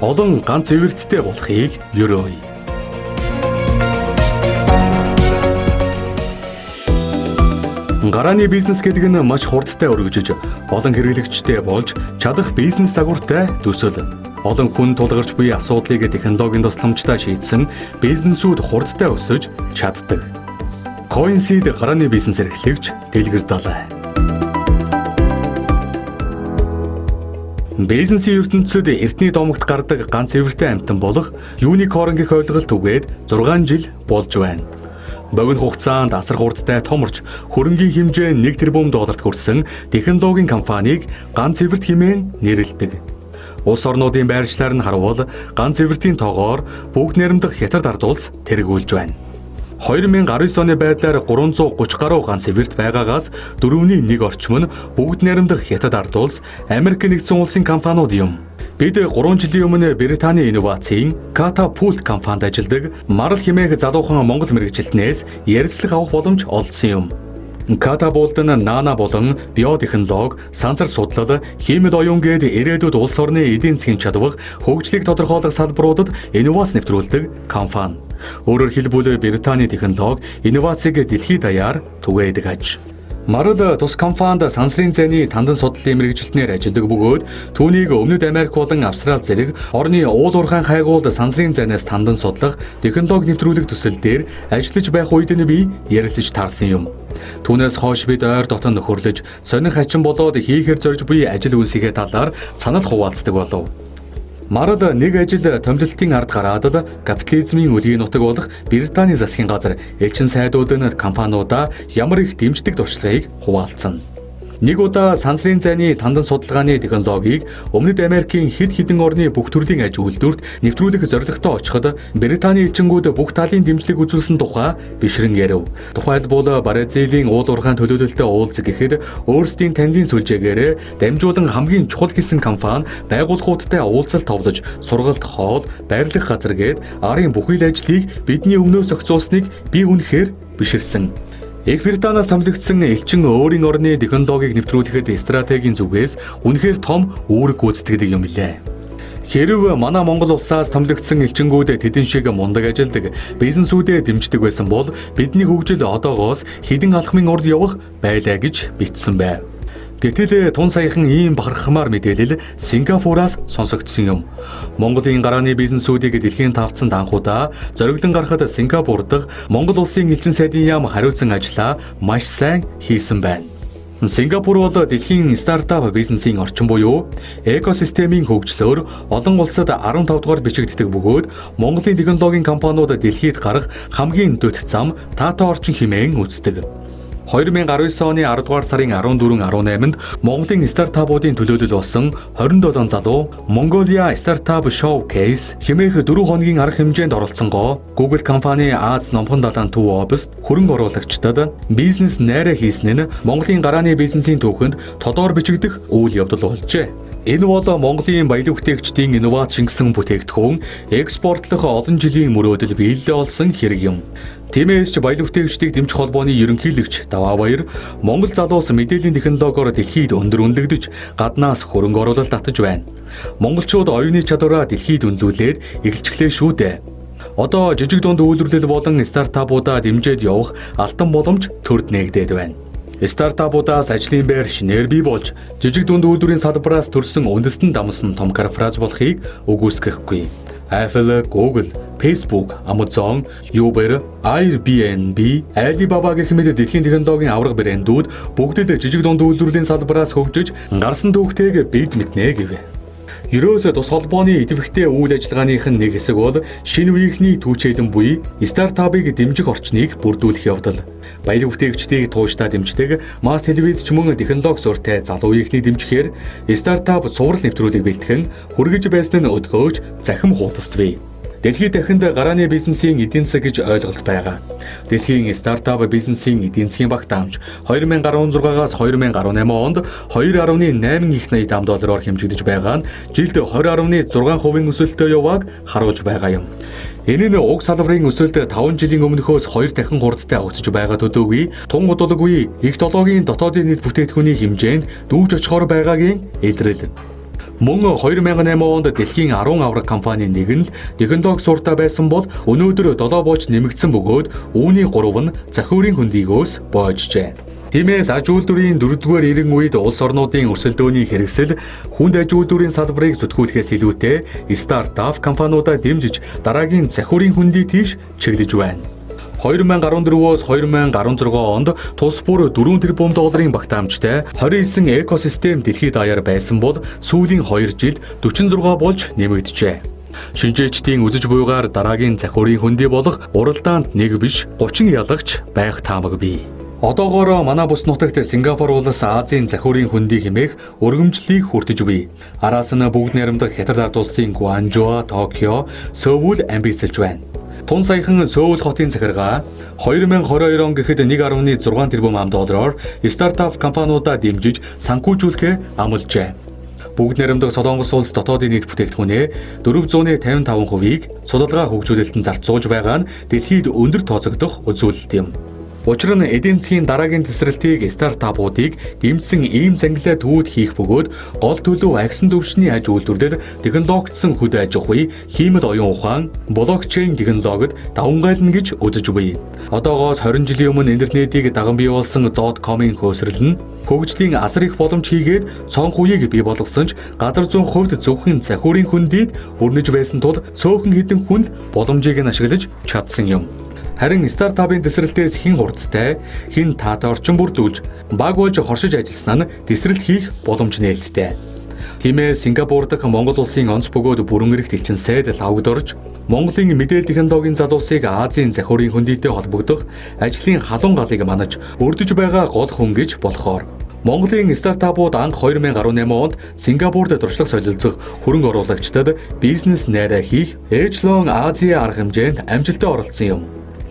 олон ганц эвэрттэй болохыг ерөөе. Гарааны бизнес гэдэг нь маш хурдтай өргөжөж, олон хэрэглэгчтэй болж чадах бизнес загвартай төсөл. Олон хүн тулгарч буй асуудлыг технологийн тусламжтай шийдсэн бизнесүүд хурдтай өсөж чаддаг. CoinSeed гарааны бизнес эрхлэгч дэлгэрдэлээ. Бизнесийн ертөнцид эртний домогт гардаг ганц эвэртэй амьтан болох Unicorn гэх ойлголт түгээд 6 жил болж байна. Богино хугацаанд асар хурдтай томорч хөрөнгийн хэмжээ 1 тэрбум долларт хүрсэн технологийн компанийг ганц эвэрт хэмээн нэрлэдэг. Улс орнуудын байршлаар нь харвал ганц эвэртийн тоогоор бүгд найрамдах Хятад ард улс тэргүүлж байна. 2019 оны байдлаар 330 гаруй ганц эвэрт байгаагаас 4-ний 1 орчим нь бүгд найрамдах Хятад ард улс Америк нэгдсэн улсын компаниуд юм. Бид 3 жилийн өмнө Британий инновацийн Catapult компанид ажилладаг Марл хэмээх залуухан монгол мэргэжилтнээс ярилцлага авах боломж олдсон юм. Catapult нь нана болон биотехнологи, сансар судлал, химэл оюун гээд ирээдүйд улс орны эдийн засгийн чадвар, хөгжлийг тодорхойлох салбаруудад инновац нэвтрүүлдэг компани. Өөрөөр хэлбэл Британий технологи инновацийг дэлхийд даяар түгээдэг аж. Марл тус компанид сансрын зайны тандан судлалын мэргэжилтнээр ажилладаг бөгөөд түүнийг Өмнөд Америк болон Австрали зэрэг орны уул уурхайн хайгуулд сансрын зайнаас тандан судлах технологи нэвтрүүлэх төсөл дээр ажиллаж байх үед нь би ярилцаж таарсан юм. Түүнээс хойш бид ойр дотон нөхөрлөж, сонин хачин болоод хийхээр зорж буй ажил үйлсийнхээ талаар санал хуваалцдаг болов. Марл нэг ажил томилолтын ард гараад л капитализмын үлгийн нутаг болох Британий засгийн газар элчин сайдууд нь компаниудаа ямар их дэмждэг туршлагыг хуваалцсан. Нэг удаа сансрын зайны тандан судалгааны технологиг Өмнөд Америкийн хэд хэдэн орны бүх төрлийн аж үйлдвэрт нэвтрүүлэх зорилготой очиход Британий элчингүүд бүх талын дэмжлэг үзүүлсэн тухай бишрэн ярив. Тухайлбал Бразилийн уул уурхайн төлөөлөлтөд уулзах гэхэд өөрсдийн танилын сүлжээгээр дамжуулан хамгийн чухал гэсэн компани байгууллагуудтай уулзалт товлож сургалт хоол, байрлах газар гээд арын бүхий л ажлыг бидний өмнөөс зохицуулсныг би үнэхээр биширсэн. Их Британаас томилогдсон элчин өөрийн орны технологиг нэвтрүүлэхэд стратегийн зүгээс үнэхээр том үүрэг гүйцэтгэдэг юм билээ. Хэрв манай Монгол улсаас томилогдсон элчингүүд тэдэн шиг мундаг ажилдаг, бизнесүүдэд дэмждэг байсан бол бидний хөгжил одоогоос хэдэн алхмын урд явах байлаа гэж бичсэн байв. Гэтэл тун саяхан ийм бахархмаар мэдээлэл Сингапураас сонсогдсон юм. Монголын гарааны бизнесүүдийг дэлхийн тавцанд анхудаа зориглон гарахад Сингапур дахь Монгол улсын элчин сайдын яам хариуцсан ажлаа маш сайн хийсэн байна. Сингапур бол дэлхийн стартап бизнесийн орчин буюу экосистемийн хөгжлөөр олон улсад 15 дугаар бичигддэг бөгөөд Монголын технологийн компаниуд дэлхийд гарах хамгийн дөт зам Тата орчин хэмээн үздэг. 2019 оны 10 дугаар сарын 14-18-нд Монголын стартапуудын төлөөлөл болсон 27 залуу Mongolia Startup Showcase хэмээх 4 хоногийн арга хэмжээнд оролцсонгоо Google компани Аз номхон далайн төв оффист хөрөнгө оруулагчдад бизнес найраа хийсэн нь Монголын гарааны бизнесийн түүхэнд тодор бичигдэх үйл явдал болжээ. Энэ бол Монголын баялаг бүтээгчдийн инновац шингэсэн бүтээгдэхүүн экспортлох олон жилийн мөрөөдөл биелэлээ олсон хэрэг юм. Тиймээс ч баялаг бүтээгчдийг дэмжих холбооны ерөнхийлөгч Даваабаяр Монгол залуус мэдээллийн технологиор дэлхийд өндөр үнэлэгдэж гаднаас хөрөнгө оруулалт татаж байна. Монголчууд оюуны чадвараа дэлхийд үнэлүүлээд эхэлчихлээ шүү дээ. Одоо жижиг дунд үйлдвэрлэл болон стартапуудаа дэмжиж явах алтан боломж төрд нээгдээд байна. Стартапуудаас ажлын байр шинээр бий болж жижиг дунд үйлдвэрийн салбараас төрсэн үндэстэн дамсан том корпорац болохыг үгүйсгэхгүй. Apple, Google, Facebook, Amazon, Uber, Airbnb, Alibaba гэх мэт дэлхийн технологийн авраг брэндүүд бүгд л жижиг дунд үйлдвэрлэлийн салбараас хөгжиж гарсан түүхтэйг бид мэднэ гэв. Ерөөсөө тус холбооны идэвхтэй үйл ажиллагааных нь нэг хэсэг бол шинэ үеийнхний түүчээлэн буй стартапыг дэмжих орчныг бүрдүүлэх явдал. Баялаг бүтээгчдийг тууштай дэмждэг, масс телевиз ч мөн технологи суртай залуу үеийнхний дэмжихээр стартап цуврал нэвтрүүлэг бэлтгэн хүргэж байсан нь өдгөөж захим хутаст бий. Дэлхийд дахинд гарааны бизнесийн эдийн засаг гэж ойлголт байгаа. Дэлхийн стартап бизнесийн эдийн засгийн багтаамж 2016-аас 2018 онд 2.8 их $80 доллараар хэмжигдэж байгаа нь жилд 20.6% өсөлтөй явааг харуулж байгаа юм. Энэ нь уг салбарын өсөлт 5 жилийн өмнөхөөс 2 дахин хурдтай өсөж байгаа төдийгүй тун удалгүй их долоогийн дотоодын нийт бүтээгдэхүүний хэмжээнд дүүж очихоор байгаагийн илрэл. Мөн 2008 онд дэлхийн 10 авраг компанийн нэг нь технологи суртаа байсан бол өнөөдөр 7 бооч нэмэгдсэн бөгөөд үүний 3 нь захиурийн хөндийгөөс боожжээ. Тиймээс аж үйлдвэрийн 4-р эрен үед улс орнуудын өрсөлдөөний хэрэгсэл хүнд аж үйлдвэрийн салбарыг зүтгүүлэхээс илүүтэй стартап компаниудаа дэмжиж дараагийн захиурийн хөндий тийш чиглэж байна. 2014-өөс 2016 онд тус бүр 4 тэрбум долларын багтаамжтай 29 экосистем дэлхийд даяар байсан бол сүүлийн 2 жилд 46 болж нэмэгджээ. Шинжээчдийн үзэж буйгаар дараагийн захиурийн хөндий болох уралдаанд нэг биш 30 ялагч байх таамаг бий. Одоогоор манай бус нутагт Сингапур улс Азийн захиурийн хөндий хэмээх өргөмжлөлийг хүртэж буй. Араас нь бүгд найрамдах Хятад ард улсын Гуанчжоу, Токио, Сөүл амбицлж байна. Тун саяхан Сөүл хотын захиргаа 2022 он гэхэд 1.6 тэрбум $, стартап компаниудаа дэмжиж санхүүжүүлэхээ амлажээ. Бүгд найрамдах Солонгос улс дотоодын нийт бүтээгдэхүүнээ 455%-ийг судалгаа хөгжүүлэлтөнд зарцуулж байгаа нь дэлхийд өндөр тооцогдох үзүүлэлт юм. Учир нь эдийн засгийн дараагийн тесрэлтийг стартапуудыг дэмжсэн ийм зангилаа төвүүд хийх бөгөөд гол төлөв агсан түвшний аж үйлдвэрлэл, технологичсон хөд аж ахуй, хиймэл оюун ухаан, блокчейн технологид давангайлна гэж үзэж буй. Одоогоос 20 жилийн өмнө интернетийг даган бий болсон .com-ын хөөсрөл нь хөгжлийн асар их боломж хийгээд цонх үеийг бий болгосон ч газар зүүн хувьд зөвхөн захиурийн хөндийд хүрнэж байсан тул цөөхөн хэдэн хүн боломжийг нь ашиглаж чадсан юм. Харин стартапын тесрэлтээс хэн хурдтай, хэн таатай орчин бүрдүүлж, баг болж хоршиж ажилласнаа нь тесрэлт хийх боломж нээлттэй. Тиймээс Сингапур дахь Монгол улсын онц бөгөөд бүрэн эрхт элчин сайд лавгд орж, Монголын мэдээлэл технологийн залуусыг Азийн захиурийн хөндийтэй холбогдох ажлын халуун галыг манаж өрдөж байгаа гол хүн гэж болохоор Монголын стартапууд анх 2018 онд Сингапурт туршлага солилцох хөрөнгө оруулагчдад бизнес найраа хийх Echelon Азийн арга хэмжээнд амжилттай оролцсон юм.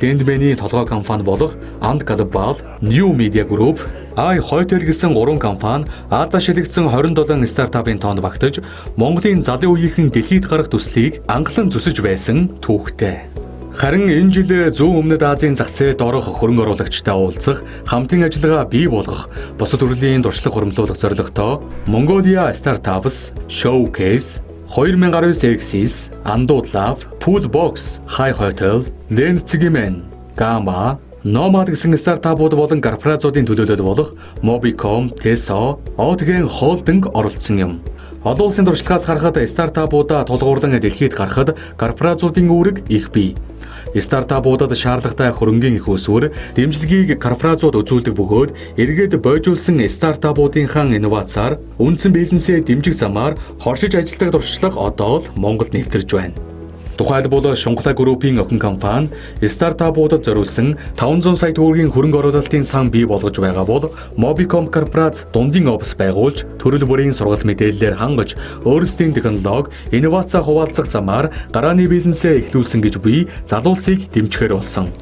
Лендмэний толгой компани болох And Global, New Media Group, iHotel гэсэн 3 компани Азаа шилэгдсэн 27 стартапын тоонд багтаж, Монголын залын үеийнхэн дэлхийд гарах төслийг анхлан зүсэж байсан түүхтэй. Харин энэ жил зүүн өмнөд Азийн зах зээлд орох хөрөнгө оруулагчтай уулзах, хамтын ажиллагаа бий болгох, бусад төрлийн туршлага хуримлуулах зорилготой Mongolia Startups Showcase 2019 Axis, Android Lab, Poolbox, iHotel, Lenscigmen, Gamma, Nomad гэсэн стартапууд болон корпорациудын төлөөлөл болох Mobicom, Teso, Outgen Holding оролцсон юм. Олон улсын туршлагаас харахад стартапуудаа тулгуурлан дэлхийд гарахад корпорациудын үүрэг их бий. Стартапуудад шаардлагатай хөрөнгийн их өсвөр, дэмжлэгийг корпорациуд үзүүлдэг бөгөөд эргээд бойжуулсан стартапуудынхаа инновацаар үндсэн бизнесээ дэмжих замаар хоршиж ажилладаг туршлага одоо л Монголд нэвтэрж байна. Тухайлбал Шунхлаа группийн охин компани стартапуудад зориулсан 500 сая төгрөгийн хөрөнгө оруулалтын сан бий болгож байгаа бол Mobicom корпорац дундын офис байгуулж төрөл бүрийн сургалт мэдээллээр хангаж өөрсдийн технологи, инновац хуваалцах замаар гарааны бизнесээ эхлүүлсэн гэж буй залуусыг дэмжихээр болсон.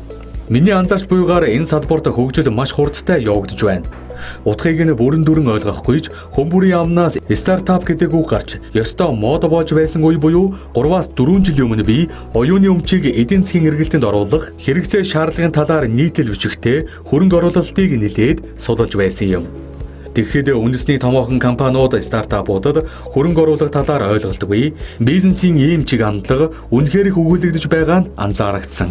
Миний анзаарч буйгаар энэ салбарт хөгжил маш хурдтай явагдаж байна. Утгыг нь бүрэн дүрэн ойлгохгүйч хүмүүрийн амнаас стартап гэдэг үг гарч ёстой мод болж байсан үе буюу 3-аас 4 жилийн өмнө би оюуны өмчийг эдийн засгийн эргэлтэнд оруулах хэрэгцээ шаардлагын талаар нийтлэл бичгтээ хөрөнгө оруулалтыг нэлээд судалж байсан юм. Тэгэхэд үндэсний томоохон компаниуд стартапуудад хөрөнгө оруулах талаар ойлголтгүй, бизнесийн ийм чиг хандлага үнэхээр их өгүүлэгдэж байгаа нь анзаарагдсан.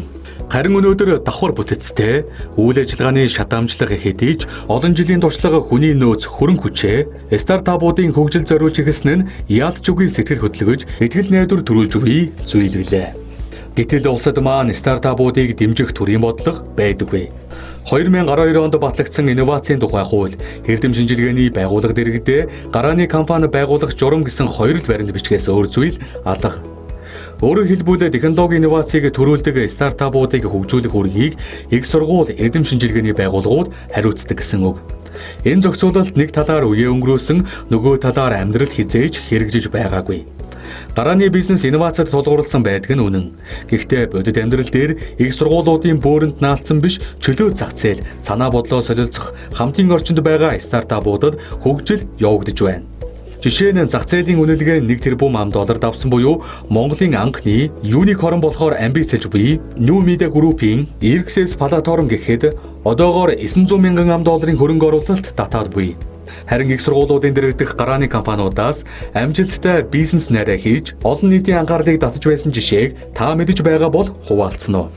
Харин өнөөдөр давхар бүтэцтэй үйл ажиллагааны шатаамжлага хэдий ч олон жилийн туршлага хүний нөөц хөрөн хүчээ стартапуудын хөгжил зориулж эхэлсэн нь яалч үгүй сэтгэл хөдлөж итгэл найдвар төрүүлж буй зүйл билээ. Гэтэл улсад маань стартапуудыг дэмжих төрийн бодлого байдаггүй. 2012 онд батлагдсан инновацийн тухай хууль, эрдэм шинжилгээний байгууллага дэргэдээ гарааны компани байгуулах журам гэсэн хоёр л баримт бичгээс өөр зүйл алга. Өөрөөр хэлбэл технологи инновацийг төрүүлдэг стартапуудыг хөгжүүлэх үргийг их сургууль, эрдэм шинжилгээний байгууллагууд хариуцдаг гэсэн үг. Энэ зохицуулалт нэг талаар үе өнгөрөөсөн, нөгөө талаар амьдрал хизээж хэрэгжиж байгаагүй. Гарааны бизнес инновацид тулгуурласан байдаг нь үнэн. Гэхдээ бодит амьдрал дээр их сургуулиудын бөөрөнд наалцсан биш, чөлөө зах зээл, санаа бодлоо солилцох, хамтын орчинд байгаа стартапуудад хөгжил явагдаж байна. Жишээ нь зах зээлийн үнэлгээ 1 тэрбум $, давсан буюу Монголын анхны юникорн болохоор амбицлж буй New Media Group-ийн Xs платформ гэхэд одоогоор $900,000 хөрөнгө оруулалт татаад буй. Харин их сургуулиудын дэргэдэх гарааны компаниудаас амжилттай бизнес найраа хийж олон нийтийн анхаарлыг татаж байсан жишээг та мэдэж байгаа бол хуваалцсан уу?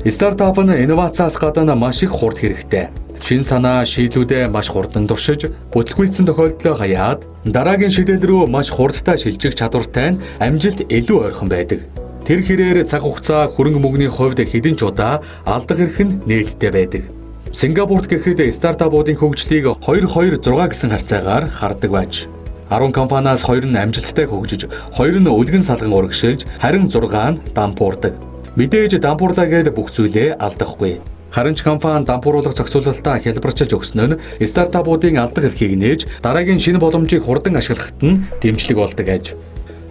Стартап нь инновацаас гадна маш их хурд хэрэгтэй. Шин санаа шийдлүүдээ маш хурдан туршиж, бүтлгүүлсэн тохиолдлоо хаяад дараагийн шийдэл рүү маш хурдтай шилжих чадвартай нь амжилт илүү ойрхон байдаг. Тэр хэрээр цаг хугацаа хөрөнгө мөнгөний хувьд хэдэн ч удаа алдах эрх нь нээлттэй байдаг. Сингапурт гэхэд стартапуудын хөгжлийг 2-2-6 гэсэн харьцаагаар хардаг байж 10 компаниас 2 нь амжилттай хөгжиж, 2 нь үлгэн салган урагшилж, харин 6 нь дампуурдаг. Мэдээж дампуурлаа гээд бүх зүйлээ алдахгүй. Харин ч компани дампууруулах зохицуулалтаа хялбарчилж өгснө нь стартапуудын алдах эрхийг нээж дараагийн шинэ боломжийг хурдан ашиглахад нь дэмжлэг болдог аж.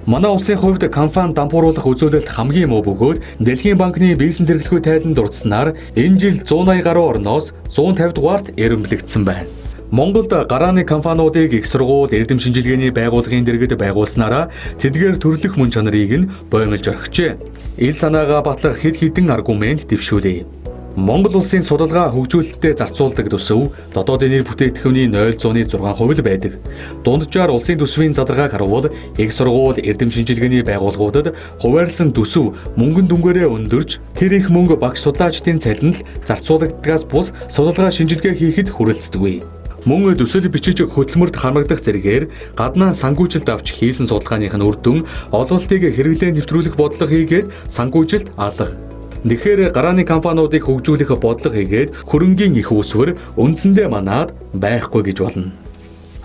Манай улсын хувьд компани дампууруулах үзүүлэлт хамгийн муу бөгөөд Дэлхийн банкны бизнес эрхлэхүй тайланд дурдсанаар энэ жил 180 гаруй орноос 150 дугаарт эренблэгдсэн байна. Монголд гарааны компаниудыг их сургууль, эрдэм шинжилгээний байгууллагын дэргэд байгуулснараа тэдгээр төрлөх мөн чанарыг нь боомлж орхижээ. Ил санаагаа батлах хэд хэдэн аргумент дэвшүүлье. Монгол улсын судалгаа хөгжүүлэлтэд зарцуулдаг төсөв дотоодын нэр бүтээгдэхүүний 0.6% байдаг. Дунджаар улсын төсвийн задаргааг харуул их сургууль, эрдэм шинжилгээний байгууллагуудад хуваарлсан төсөв мөнгөн дүнгээрээ өндөрч тэр их мөнгө багш судлаачдын цалинд зарцуулагддагаас бус судалгаа шинжилгээ хийхэд хүрэлцдэггүй. Мөн төсөл бичиж хөтөлмөрт хамрагдах зэрэгээр гаднаа санхүүжилт авч хийсэн судалгааных нь үр дүн олголтыг хэрэглээ нэвтрүүлэх бодлого хийгээд санхүүжилт алга. Тэгэхээр гарааны компаниудыг хөгжүүлэх бодлого хийгээд хөрөнгийн их үүсвэр үндсэндээ манад байхгүй гэж болно.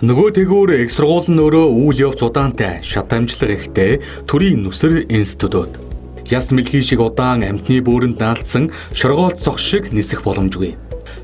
Нөгөө тэгүүр их сургууль нь өөрөө үйл явц удаантай, шат амжилга ихтэй төрийн нүсэр институтууд. Яс мэлхий шиг удаан амьтны бөөрөнд наалтсан шоргоолт цог шиг нисэх боломжгүй.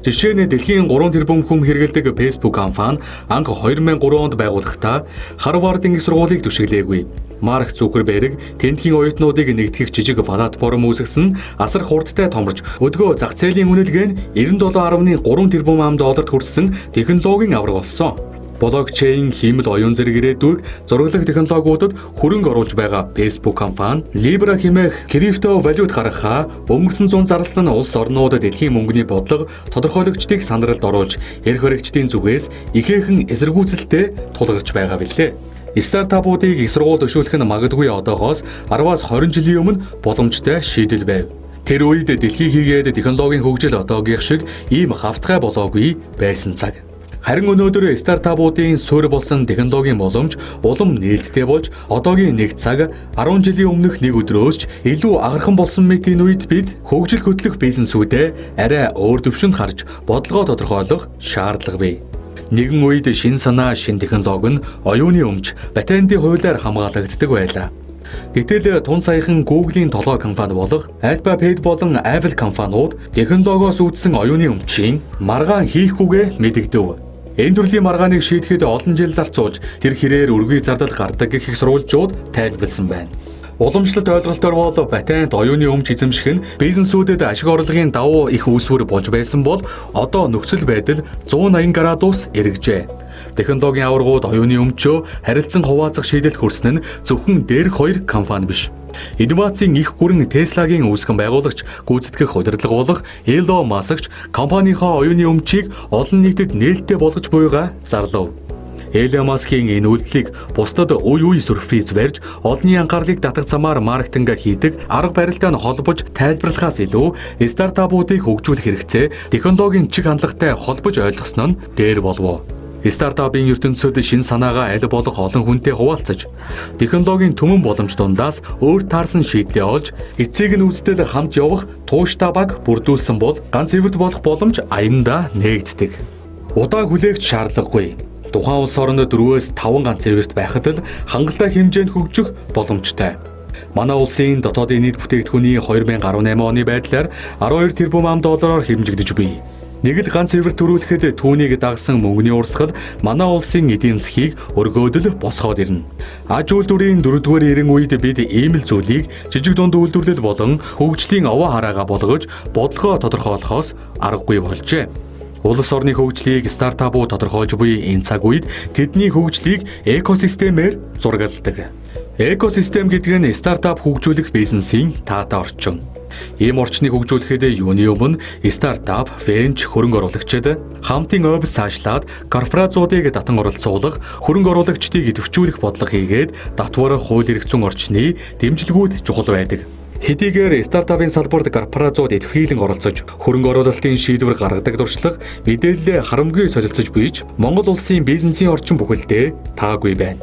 Жишээ нь дэлхийн 3 тэрбум хүн хэрэгэлдэг Facebook компани анх 2003 онд байгуулахдаа Харвардын их сургуулийг түшиглээгүй. Марк Цукерберг тентхийн оюутнуудыг нэгтгэх жижиг платформ үүсгэсэн асар хурдтай томорч өдгөө зах зээлийн үнэлгээ нь 97.3 тэрбум $д хүрсэн технологийн авраг болсон. Блокчейн, хиймэл оюун зэрэг ирээдүйг зураглах технологиудад хөрөнгө оруулж байгаа Facebook компани Libra хэмээх крипто валют гаргахаа өнгөрсөн 100 зарлал нь улс орнууд дэлхийн мөнгөний бодлого тодорхойлогчдыг сандралд оруулж эрх баригчдын зүгээс ихээхэн эсэргүүцэлтэй тулгарч байгаа билээ. Стартапуудыг их сургууль төшөөлөх нь магадгүй одоогоос 10-аас 20 жилийн өмнө боломжтой шийдэл байв. Тэр үед дэлхий хийгээд технологийн хөгжил одоогийн шиг ийм хавтгай болоогүй байсан цаг. Харин өнөөдөр стартапуудын суурь болсон технологийн боломж улам нээлттэй болж одоогийн нэг цаг 10 жилийн өмнөх нэг өдрөөс илүү агархан болсон мэтийн үед бид хөгжил хөтлөх бизнесүүдэд арай өөр төвшөнд харж бодлогоо тодорхойлох шаардлага бий. Нэгэн үед шин санаа, шин технологи нь оюуны өмч, патентын хуулиар хамгаалагддаг байлаа. Гэтэл тун саяхан Google-ийн толгой компани болох Alphabet болон Apple компаниуд технологиос үүдсэн оюуны өмчийн маргаан хийхгүйгээ мэдэгдэв. Энэ төрлийн маргааныг шийдэхэд олон жил зарцуулж тэр хэрээр үргүй зардал гардаг гэх их сурвалжууд тайлбарлсан байна. Уламжлалт ойлголтоор бол патент оюуны өмч эзэмших нь бизнесүүдэд ашиг орлогын давуу их үүсвэр болж байсан бол одоо нөхцөл байдал 180 градус эргэжээ. Технологийн аваргууд оюуны өмчөө харилцан хуваалцах шийдэл хүрсэн нь зөвхөн дээрх 2 компани биш. Инновацийн их гүрэн Tesla-гийн үүсгэн байгуулагч, гүйцэтгэх удирдлага болох Elon Musk компанийнхоо оюуны өмчийг олон нийтэд нээлттэй болгож буйгаа зарлав. Elon Musk-ийн энэ үйлдэлийг бусдад үе сюрприз барьж олонний анхаарлыг татах замаар маркетинг хийдэг арга барилтай нь холбож тайлбарлахаас илүү стартапуудыг хөгжүүлэх хэрэгцээ технологийн чиг хандлагатай холбож ойлгосон нь дээр болов. Стартапын ертөнцид шин санаагаа аль болох олон хүнтэй хуваалцаж, технологийн түмэн боломж дундаас өөр таарсан шийдлээ олж, эцэг нь үзтэл хамт явах тууштай баг бүрдүүлсэн бол ганц эвэрт болох боломж аяндаа нээгддэг. Удааг хүлээгч шаардлагагүй. Тухайн улс оронд 4-5 ганц эвэрт байхад л хангалттай хэмжээнд хөгжих боломжтой. Манай улсын дотоодын нийт бүтээгдэхүүний 2018 оны байдлаар 12 тэрбум $-аар хэмжигдэж буй. Нэг л ганц эвэр төрүүлэхэд түүнийг дагсан мөнгөний урсгал манай улсын эдийн засгийг өргөөдөл босгоод ирнэ. Аж үйлдвэрийн 4-р эрен үед бид ийм л зүйлийг жижиг дунд үйлдвэрлэл болон хөгжлийн овоо хараагаа болгож бодлогоо тодорхойлохоос аргагүй болжээ. Улс орны хөгжлийг стартапууд тодорхойлж буй энэ цаг үед тэдний хөгжлийг экосистемээр зургалдаг. Экосистем гэдэг нь стартап хөгжүүлэх бизнесийн таатай орчин. Ийм орчныг хөгжүүлэхэд юуны өмнө стартап, венч хөрөнгө оруулагчид хамтын офис цаашлаад корпорациудыг татан оролцуулах, хөрөнгө оруулагчдыг идэвхжүүлэх бодлого хийгээд татвар, хууль эрх зүйн орчны дэмжлэгүүд чухал байдаг. Хэдийгээр стартапын салбарт корпорациуд идэвхжүүлэн оролцож, хөрөнгө оруулалтын шийдвэр гаргадаг туршлага мэдээлэлээ харамгүй солилцож бийж Монгол улсын бизнесийн орчин бүхэлдээ таагүй байна.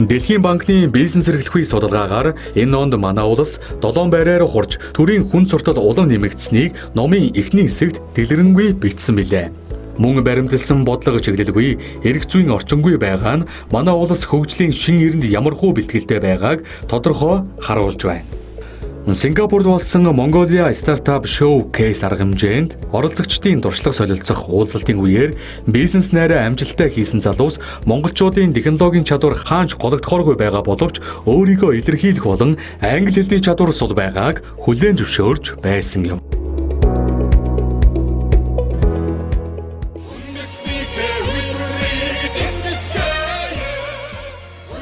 Дэлхийн банкны бизнес эрхлэхүйн судалгаагаар энэ онд манай улс 7 байраар хурж төрийн хүн суртал улам нэмэгдсэнийг номын эхний хэсэгт дэлгэрэнгүй бичсэн билээ. Мөн баримталсан бодлого чиглэлгүй, эрх зүйн орчингүй байгаа нь манай улс хөгжлийн шин эрэнд ямархуу бэлтгэлтэй байгааг тодорхой харуулж байна. Сингапурд болсон Mongolia Startup Showcase арга хэмжээнд оролцогчдын дуршлаг солилцох уулзалтын үеэр бизнес найраа амжилттай хийсэн залуус монголчуудын технологийн чадвар хаанч голөгдохооргүй байгаа боловч өөрийгөө илэрхийлэх болон англи хэлний чадвар сул байгааг хүлээн зөвшөөрч байсан юм.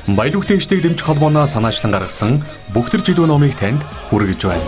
Баялаг дэвшдэг дэмжих холбооноос санаачлан гаргасан Бүгдэр жидүү номыг танд хүргэж байна.